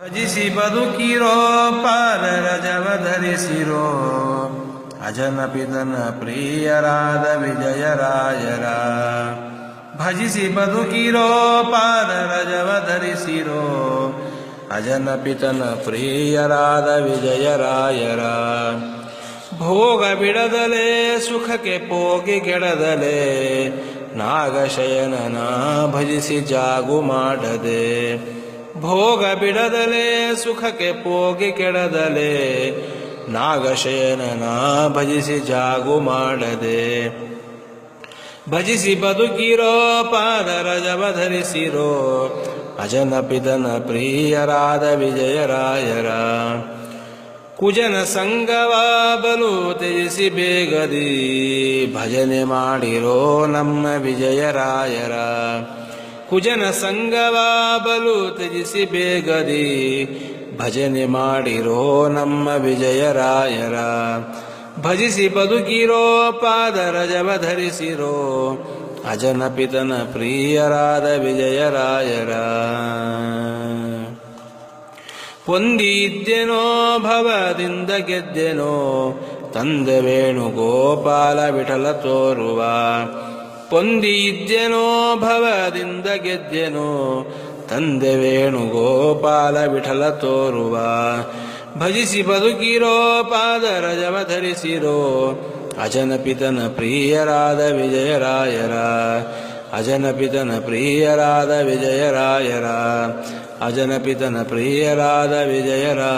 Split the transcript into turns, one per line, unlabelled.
ಭಜಿಸಿ ಬದುಕಿರೋ ಪಾದರಜವ ಧರಿಸಿರೋ ಅಜನಪಿತನ ಪ್ರಿಯರಾದ ವಿಜಯರಾಯರ. ಭಜಿಸಿ ಬದುಕಿರೋ ಪಾದರಜವ ಧರಿಸಿರೋ ಅಜನಪಿತನ ಪ್ರಿಯರಾದ ವಿಜಯರಾಯರ. ಭೋಗ ಬಿಡದಲೇ ಸುಖಕ್ಕೆ ಪೋಗಿ ಕೆಡದಲೇ ನಾಗಶಯನನ ಭಜಿಸಿ ಜಾಗು ಮಾಡದೆ. ಭೋಗ ಬಿಡದಲೇ ಸುಖಕ್ಕೆ ಪೋಗಿ ಕೆಡದಲೇ ನಾಗಶಯನನ ಭಜಿಸಿ ಜಾಗು ಮಾಡದೆ. ಭಜಿಸಿ ಬದುಕಿರೋ ಪಾದರಜವ ಧರಿಸಿರೋ ಅಜನಪಿತನ ಪ್ರಿಯರಾದ ವಿಜಯರಾಯರ. ಕುಜನ ಸಂಗವ ಬಲು ತ್ಯಜಿಸಿ ಬೇಗದಿ ಭಜನೆ ಮಾಡಿರೋ ನಮ್ಮ ವಿಜಯರಾಯರ. ಕುಜನ ಸಂಗವ ಬಲು ತ್ಯಜಿಸಿ ಬೇಗದಿ ಭಜನೆ ಮಾಡಿರೋ ನಮ್ಮ ವಿಜಯರಾಯರ. ಭಜಿಸಿ ಬದುಕಿರೋ ಪಾದರಜವ ಧರಿಸಿರೋ ಅಜನಪಿತನ ಪ್ರಿಯರಾದ ವಿಜಯರಾಯರ. ಪೊಂದಿದ್ದೆನೋ ಭವದಿಂದ ಗೆದ್ದೆನೋ ತಂದೆ ವೇಣುಗೋಪಾಲ ವಿಠಲ ತೋರುವ. ಪೊಂದಿದ್ದೆನೋ ಭವದಿಂದ ಗೆದ್ದೆನೋ ತಂದೆ ವೇಣುಗೋಪಾಲ ವಿಠಲ ತೋರುವ. ಭಜಿಸಿ ಬದುಕಿರೋ ಪಾದರಜವ ಧರಿಸಿರೋ ಅಜನಪಿತನ ಪ್ರಿಯರಾದ ವಿಜಯರಾಯರ. ಅಜನಪಿತನ ಪ್ರಿಯರಾದ ವಿಜಯರಾಯರ. ಅಜನಪಿತನ ಪ್ರಿಯರಾದ ವಿಜಯರಾಯರ.